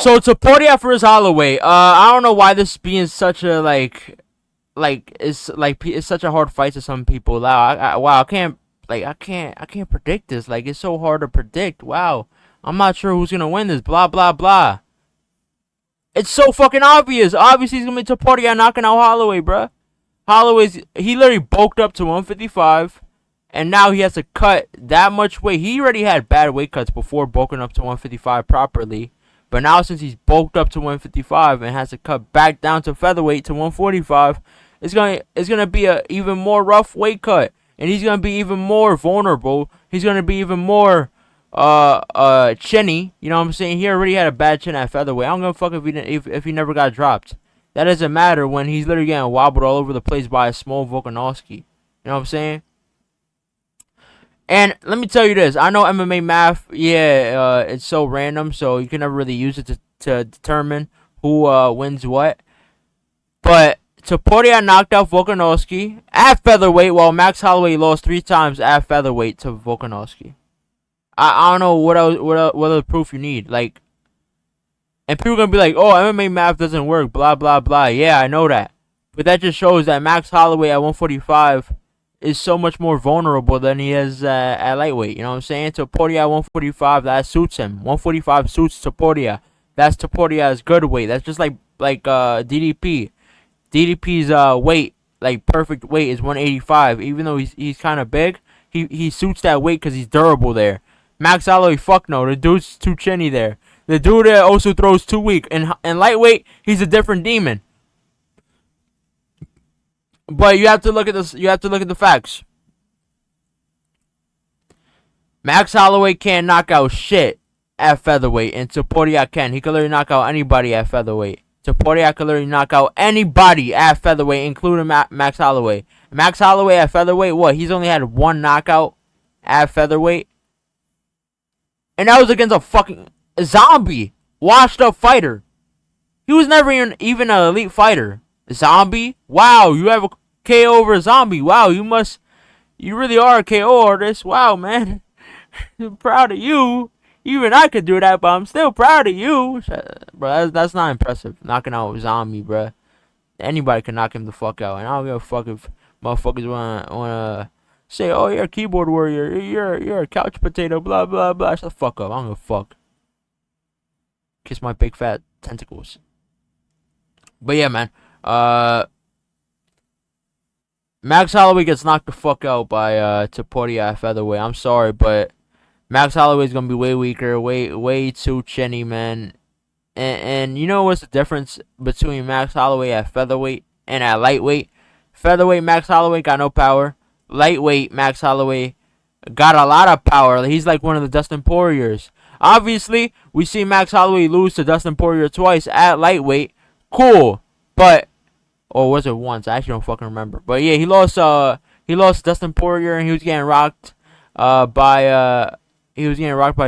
So Topuria versus Holloway. I don't know why this being such a it's such a hard fight to some people. Wow, I can't predict this. Like, it's so hard to predict. Wow, I'm not sure who's gonna win this. Blah blah blah. It's so fucking obvious. Obviously, he's gonna be Topuria knocking out Holloway, bruh. He literally bulked up to 155, and now he has to cut that much weight. He already had bad weight cuts before bulking up to 155 properly, but now since he's bulked up to 155 and has to cut back down to featherweight to 145, it's gonna be a even more rough weight cut, and he's gonna be even more vulnerable. He's gonna be even more chinny. You know what I'm saying? He already had a bad chin at featherweight. I don't give a fuck if he never got dropped. That doesn't matter when he's literally getting wobbled all over the place by a small Volkanovski. You know what I'm saying? And let me tell you this. I know MMA math, it's so random, so you can never really use it to determine who wins what. But Topuria knocked out Volkanovski at featherweight, while Max Holloway lost 3 times at featherweight to Volkanovski. I don't know what other proof you need. Like, and people are going to be like, oh, MMA math doesn't work, blah, blah, blah. Yeah, I know that. But that just shows that Max Holloway at 145 is so much more vulnerable than he is at lightweight. You know what I'm saying? Topuria at 145, that suits him. 145 suits Topuria. That's Topuria's good weight. That's just like DDP. DDP's weight, like perfect weight, is 185. Even though he's kind of big, he suits that weight because he's durable there. Max Holloway, fuck no. The dude's too chinny there. The dude that also throws too weak. And lightweight, he's a different demon. But you have to look at this. You have to look at the facts. Max Holloway can't knock out shit at featherweight, and Topuria can. He can literally knock out anybody at featherweight. Topuria can literally knock out anybody at featherweight, including Max Holloway. Max Holloway at featherweight, what? He's only had 1 knockout at featherweight, and that was against a fucking zombie, washed up fighter. He was never even an elite fighter. Zombie? Wow, you have a KO over a zombie. Wow, you really are a KO artist. Wow, man. I'm proud of you. Even I could do that, but I'm still proud of you. Bro, that's not impressive. Knocking out a zombie, bro. Anybody can knock him the fuck out. And I don't give a fuck if motherfuckers wanna say, oh, you're a keyboard warrior. You're a couch potato, blah, blah, blah. Shut the fuck up. I don't give a fuck. Kiss my big fat tentacles. But yeah, man. Max Holloway gets knocked the fuck out by Topuria at featherweight. I'm sorry, but Max Holloway is gonna be way weaker, way too chinny, man. And you know what's the difference between Max Holloway at featherweight and at lightweight? Featherweight Max Holloway got no power. Lightweight Max Holloway got a lot of power. He's like one of the Dustin Poiriers. Obviously, we see Max Holloway lose to Dustin Poirier twice at lightweight. Cool, but or was it once? I actually don't fucking remember. But yeah, he lost Dustin Poirier, and he was getting rocked by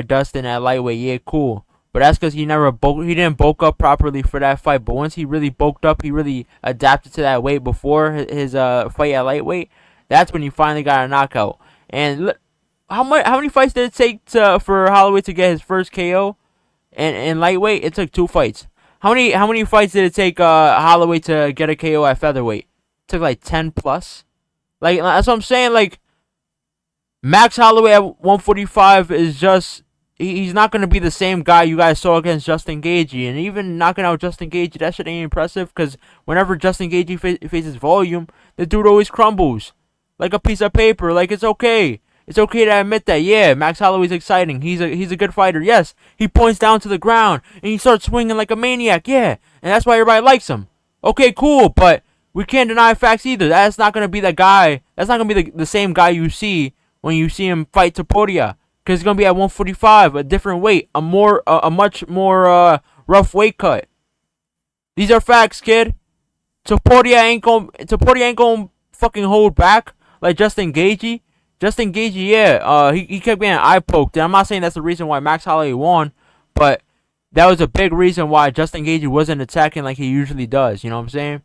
Dustin at lightweight. Yeah, cool. But that's because he didn't bulk up properly for that fight. But once he really bulked up, he really adapted to that weight before his fight at lightweight. That's when he finally got a knockout. And how many fights did it take for Holloway to get his first KO? And in lightweight, it took 2 fights. How many fights did it take Holloway to get a KO at featherweight? It took like 10 plus. Like, that's what I'm saying. Like, Max Holloway at 145 is just, he's not gonna be the same guy you guys saw against Justin Gaethje. And even knocking out Justin Gaethje, that shit ain't impressive, because whenever Justin Gaethje faces volume, the dude always crumbles like a piece of paper. Like, it's okay. It's okay to admit that. Yeah, Max Holloway's exciting. He's a good fighter. Yes, he points down to the ground and he starts swinging like a maniac. Yeah, and that's why everybody likes him. Okay, cool, but we can't deny facts either. That's not gonna be the guy. That's not gonna be the same guy you see when you see him fight Topuria, because he's gonna be at 145, a different weight, a much more rough weight cut. These are facts, kid. Topuria ain't gonna fucking hold back like Justin Gaethje. Justin Gaethje, yeah, he kept getting eye poked. And I'm not saying that's the reason why Max Holloway won, but that was a big reason why Justin Gaethje wasn't attacking like he usually does. You know what I'm saying?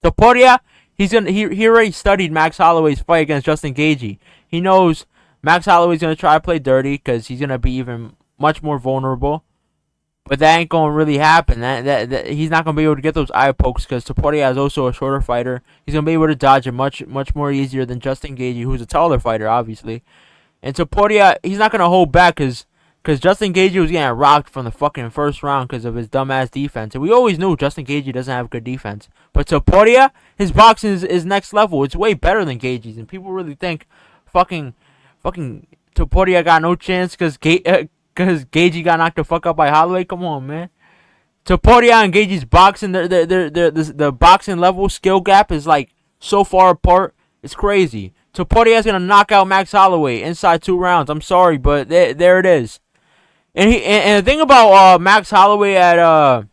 Topuria, he already studied Max Holloway's fight against Justin Gaethje. He knows Max Holloway's gonna try to play dirty because he's gonna be even much more vulnerable. But that ain't gonna really happen. That he's not gonna be able to get those eye pokes because Topuria is also a shorter fighter. He's gonna be able to dodge it much more easier than Justin Gaethje, who's a taller fighter, obviously. And Topuria, he's not gonna hold back because Justin Gaethje was getting rocked from the fucking first round because of his dumbass defense. And we always knew Justin Gaethje doesn't have good defense. But Topuria, his boxing is next level. It's way better than Gaethje's. And people really think fucking Topuria got no chance because Gaethje got knocked the fuck out by Holloway. Come on, man. Topuria and Gaethje's boxing, the boxing level skill gap is like so far apart. It's crazy. Topuria's gonna knock out Max Holloway inside 2 rounds. I'm sorry, but there it is. And the thing about Max Holloway at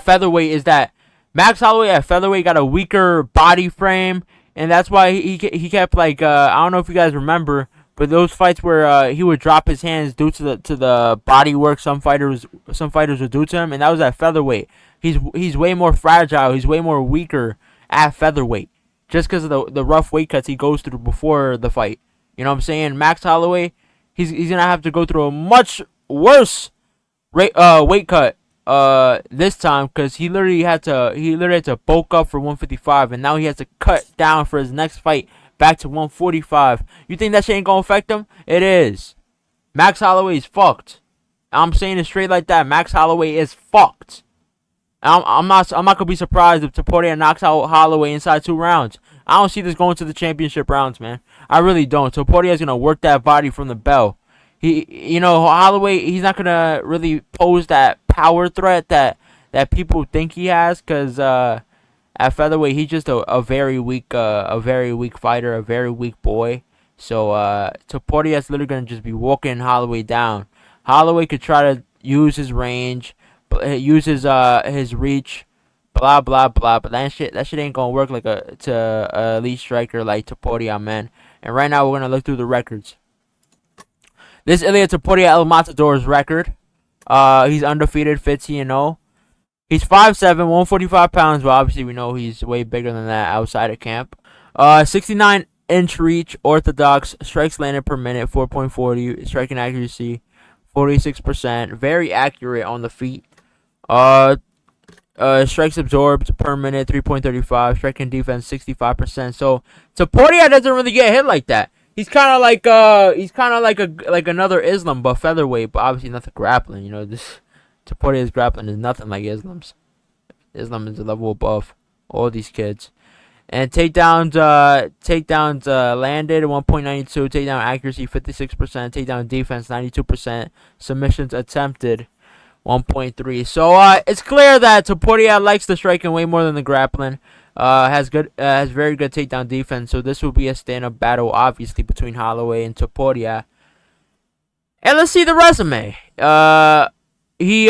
featherweight is that Max Holloway at featherweight got a weaker body frame, and that's why he kept like I don't know if you guys remember, but those fights where he would drop his hands due to the body work some fighters would do to him, and that was at featherweight. He's way more fragile. He's way more weaker at featherweight just because of the rough weight cuts he goes through before the fight. You know what I'm saying? Max Holloway, he's gonna have to go through a much worse weight cut this time because he literally had to bulk up for 155, and now he has to cut down for his next fight back to 145. You think that shit ain't gonna affect him? It is. Max Holloway is fucked. I'm saying it straight like that. Max Holloway is fucked. I'm not gonna be surprised if Topuria knocks out Holloway inside 2 rounds. I don't see this going to the championship rounds, man. I really don't. Topuria is gonna work that body from the bell. Holloway, he's not gonna really pose that power threat that people think he has, because at featherweight he's just a very weak fighter, a very weak boy. So Topuria is literally gonna just be walking Holloway down. Holloway could try to use his range, use his reach, blah blah blah, but that shit ain't gonna work like a elite striker like Topuria, man. And right now we're gonna look through the records. This Ilia Topuria El Matador's record. He's undefeated, 15-0. He's 5'7", 145 pounds, but obviously we know he's way bigger than that outside of camp. 69-inch reach, orthodox, strikes landed per minute, 4.40, striking accuracy, 46%, very accurate on the feet. Strikes absorbed per minute, 3.35, striking defense, 65%. So Topuria doesn't really get hit like that. He's kind of like another Islam, but featherweight, but obviously nothing grappling. You know, this Topuria's grappling is nothing like Islam's. Islam is a level above all these kids. And takedowns landed 1.92, takedown accuracy 56%, takedown defense 92%, submissions attempted 1.3. So it's clear that Topuria likes the striking way more than the grappling. Has very good takedown defense, so this will be a stand-up battle, obviously, between Holloway and Topuria. And let's see the resume. He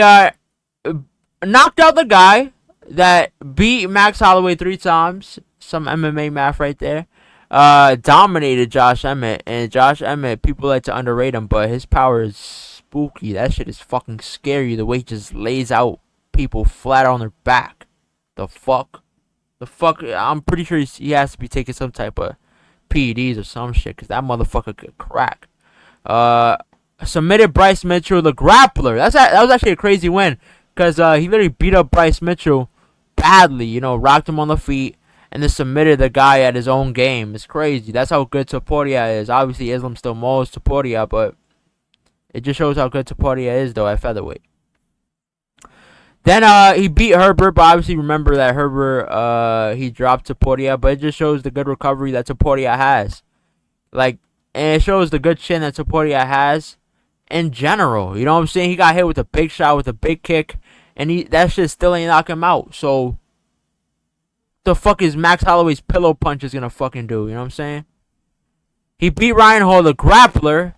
knocked out the guy that beat Max Holloway 3 times. Some MMA math right there. Dominated Josh Emmett, and Josh Emmett, people like to underrate him, but his power is spooky. That shit is fucking scary. The way he just lays out people flat on their back. The fuck? I'm pretty sure he has to be taking some type of PEDs or some shit, because that motherfucker could crack. Submitted Bryce Mitchell, the grappler. That was actually a crazy win, because he literally beat up Bryce Mitchell badly, you know, rocked him on the feet, and then submitted the guy at his own game. It's crazy. That's how good Topuria is. Obviously, Islam still mauls Topuria, but it just shows how good Topuria is, though, at featherweight. Then he beat Herbert, but obviously remember that Herbert he dropped Topuria, but it just shows the good recovery that Topuria has. And it shows the good chin that Topuria has in general. You know what I'm saying? He got hit with a big shot, with a big kick, and that shit still ain't knock him out. So the fuck is Max Holloway's pillow punches gonna fucking do? You know what I'm saying? He beat Ryan Hall, the grappler.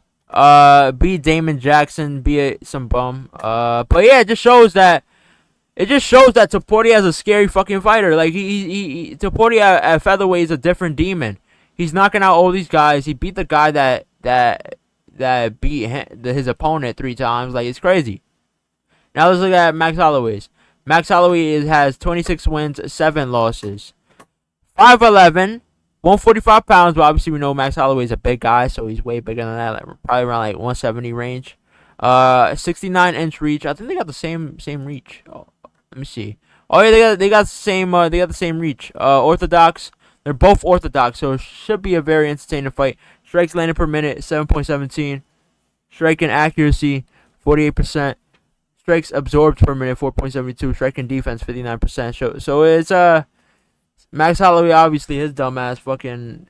Beat Damon Jackson, beat some bum. But yeah, it just shows that Topuria is a scary fucking fighter. Like Topuria at featherweight is a different demon. He's knocking out all these guys. He beat the guy that beat his opponent 3 times. Like, it's crazy. Now let's look at Max Holloway's. Max Holloway has 26 wins, 7 losses. 5'11", 145 pounds, but obviously we know Max Holloway is a big guy, so he's way bigger than that, probably around like 170 range. 69-inch reach. I think they got the same reach. Oh, let me see. Oh yeah, they got the same reach. Orthodox. They're both orthodox, so it should be a very entertaining fight. Strikes landed per minute 7.17. Striking accuracy 48%. Strikes absorbed per minute 4.72. Striking defense 59%. So it's Max Holloway, obviously his dumbass fucking.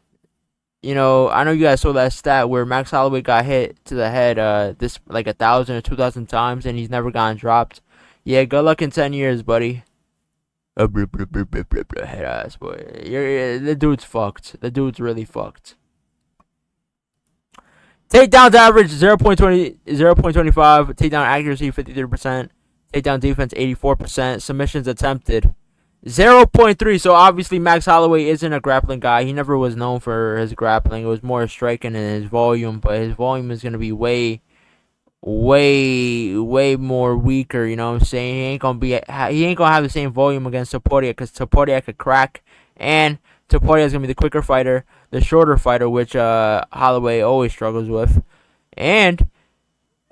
You know, I know you guys saw that stat where Max Holloway got hit to the head this like 1,000 or 2,000 times and he's never gotten dropped. Yeah, good luck in 10 years, buddy. Head ass boy. The dude's fucked. The dude's really fucked. Takedowns average 0.20, 0.25. Takedown accuracy 53%. Takedown defense 84%. Submissions attempted 0.3. So obviously Max Holloway isn't a grappling guy. He never was known for his grappling. It was more striking and his volume, but his volume is gonna be way more weaker. You know what I'm saying? He ain't gonna have the same volume against Topuria because Topuria could crack, and Topuria is gonna be the quicker fighter, the shorter fighter, which Holloway always struggles with, and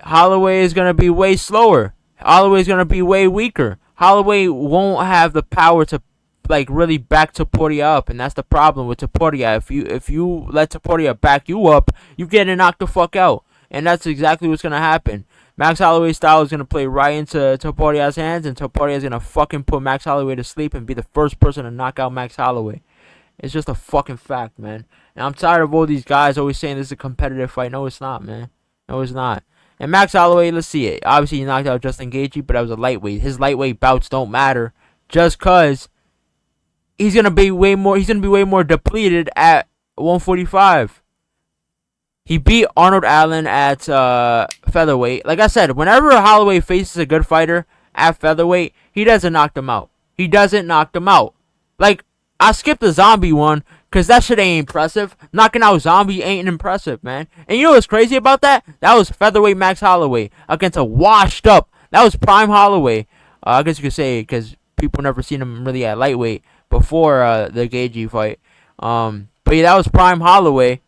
Holloway is gonna be way slower. Holloway is gonna be way weaker. Holloway won't have the power to like really back Topuria up, and that's the problem with Topuria. If you let Topuria back you up, you getting knocked the fuck out, and that's exactly what's gonna happen. Max Holloway's style is gonna play right into Topuria's hands, and Topuria is gonna fucking put Max Holloway to sleep and be the first person to knock out Max Holloway. It's just a fucking fact, man. And I'm tired of all these guys always saying this is a competitive fight. No, it's not, man. No, it's not. And Max Holloway, let's see it. Obviously, he knocked out Justin Gaethje, but that was a lightweight. His lightweight bouts don't matter, just cause he's gonna be way more depleted at 145. He beat Arnold Allen at featherweight. Like I said, whenever Holloway faces a good fighter at featherweight, he doesn't knock them out. He doesn't knock them out. Like, I skipped the Zombie one because that shit ain't impressive. Knocking out Zombie ain't impressive, man. And you know what's crazy about that? That was featherweight Max Holloway against a washed up. That was prime Holloway. I guess you could say because people never seen him really at lightweight before the Gaethje fight. But yeah, that was prime Holloway.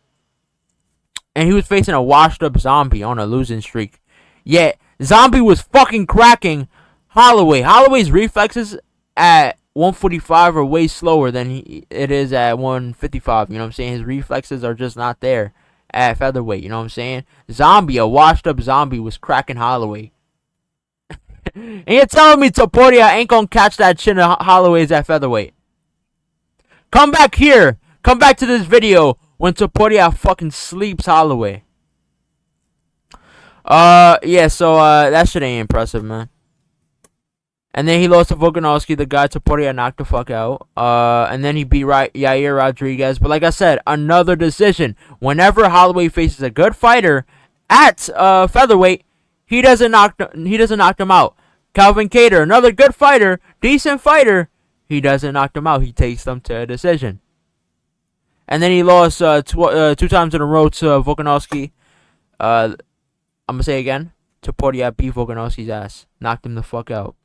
And he was facing a washed up Zombie on a losing streak. Yet, Zombie was fucking cracking Holloway. Holloway's reflexes at 145 are way slower than it is at 155. You know what I'm saying? His reflexes are just not there at featherweight. You know what I'm saying? Zombie, a washed up Zombie, was cracking Holloway. And you're telling me Topuria ain't gonna catch that chin of Holloway's at featherweight? Come back here. Come back to this video when Topuria fucking sleeps Holloway. Yeah, so that shit ain't impressive, man. And then he lost to Volkanovski, the guy Topuria knocked the fuck out. And then he beat Yair Rodriguez. But like I said, another decision. Whenever Holloway faces a good fighter at featherweight, he doesn't knock them out. Calvin Kattar, another good fighter, decent fighter, he doesn't knock them out. He takes them to a decision. And then he lost 2 times in a row to Volkanovski. I'm gonna say again, Topuria beat Volkanovski's ass, knocked him the fuck out.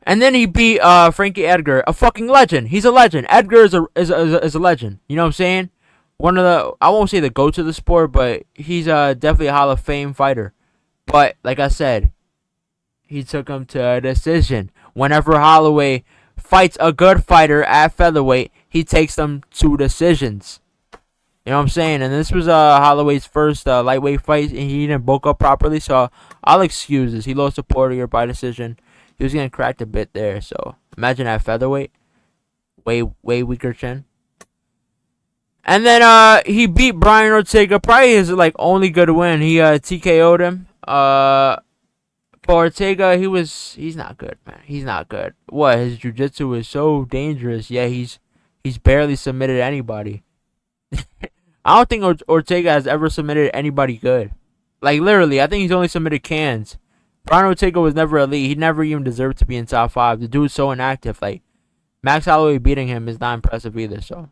And then he beat Frankie Edgar, a fucking legend. He's a legend. Edgar is a legend. You know what I'm saying? One of the, I won't say the GOAT of the sport, but he's definitely a Hall of Fame fighter. But like I said, he took him to a decision. Whenever Holloway fights a good fighter at featherweight, he takes them to decisions. You know what I'm saying? And this was Holloway's first lightweight fight, and he didn't bulk up properly, so I'll excuse this. He lost to Poirier by decision. He was getting cracked a bit there, so imagine at featherweight, way weaker chin. And then he beat Brian Ortega, probably his like only good win. He TKO'd him. For Ortega, he's not good, man. He's not good. What, his jiu-jitsu is so dangerous. Yeah, he's barely submitted anybody. I don't think Ortega has ever submitted anybody good. Like literally, I think he's only submitted cans. Brian Ortega was never elite. He never even deserved to be in top 5. The dude's so inactive. Like, Max Holloway beating him is not impressive either, so.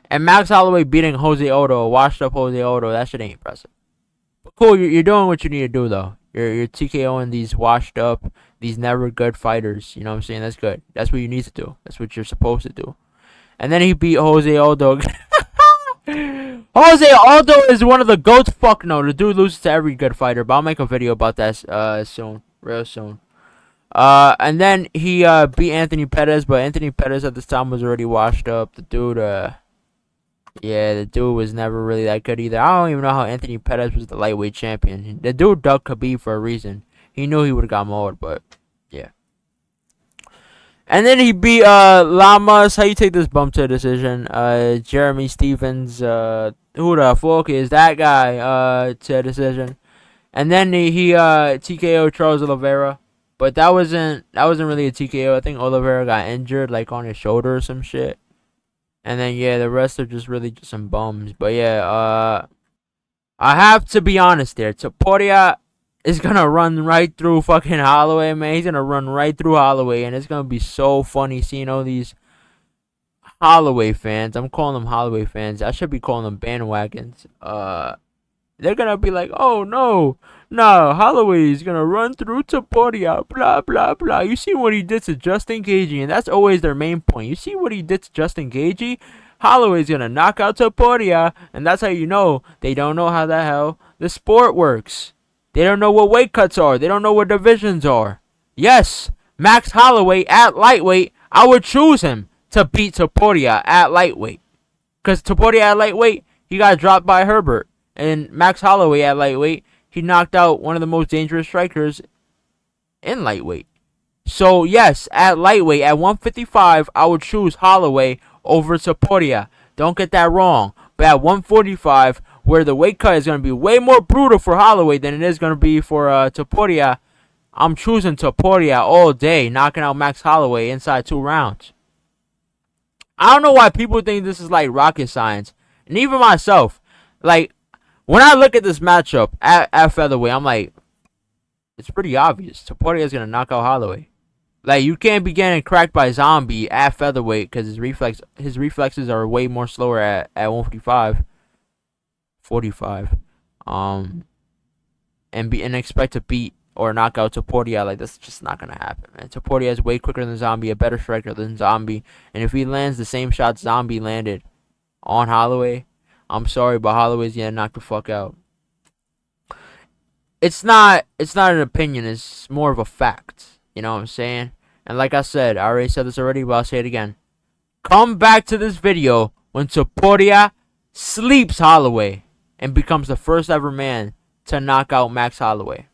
And Max Holloway beating Jose Aldo, a washed up Jose Aldo, that shit ain't impressive. But cool, you're doing what you need to do, though. You're TKOing these washed up, these never good fighters. You know what I'm saying? That's good. That's what you need to do. That's what you're supposed to do. And then he beat Jose Aldo. Jose Aldo is one of the GOATs. Fuck no, the dude loses to every good fighter. But I'll make a video about that soon, real soon. And then he beat Anthony Pettis, but Anthony Pettis at this time was already washed up. The dude, yeah, the dude was never really that good either. I don't even know how Anthony Pettis was the lightweight champion. The dude dug Khabib for a reason. He knew he would have got mauled, but yeah. And then he beat Lamas. How you take this bump to a decision? Jeremy Stevens. Who the fuck is that guy? To a decision. And then he TKO Charles Oliveira. But that wasn't really a TKO. I think Oliveira got injured, like on his shoulder or some shit. And then yeah, the rest are just really just some bums. But yeah, I have to be honest there. Topuria is gonna run right through fucking Holloway, man. He's gonna run right through Holloway, and it's gonna be so funny seeing all these Holloway fans. I'm calling them Holloway fans. I should be calling them bandwagons. They're gonna be like, oh no, Holloway's gonna run through Topuria, blah blah blah. You see what he did to Justin Gaethje, and that's always their main point. You see what he did to Justin Gaethje? Holloway's gonna knock out Topuria, and that's how you know they don't know how the hell the sport works. They don't know what weight cuts are. They don't know what divisions are. Yes, Max Holloway at lightweight, I would choose him to beat Topuria at lightweight. Because Topuria at lightweight, he got dropped by Herbert. And Max Holloway at lightweight, he knocked out one of the most dangerous strikers in lightweight. So, yes, at lightweight, at 155, I would choose Holloway over Topuria. Don't get that wrong. But at 145, where the weight cut is going to be way more brutal for Holloway than it is going to be for Topuria, I'm choosing Topuria all day, knocking out Max Holloway inside 2 rounds. I don't know why people think this is like rocket science. And even myself, like, when I look at this matchup at featherweight, I'm like, it's pretty obvious. Topuria is going to knock out Holloway. Like, you can't be getting cracked by Zombie at featherweight because his reflexes are way more slower at 155. 45. And expect to beat or knock out Topuria. Like, that's just not gonna happen, man. Topuria is way quicker than Zombie, a better striker than Zombie. And if he lands the same shots Zombie landed on Holloway, I'm sorry, but Holloway's gonna knock the fuck out. It's not an opinion, it's more of a fact. You know what I'm saying? And like I said, I already said this already, but I'll say it again. Come back to this video when Topuria sleeps Holloway and becomes the first ever man to knock out Max Holloway.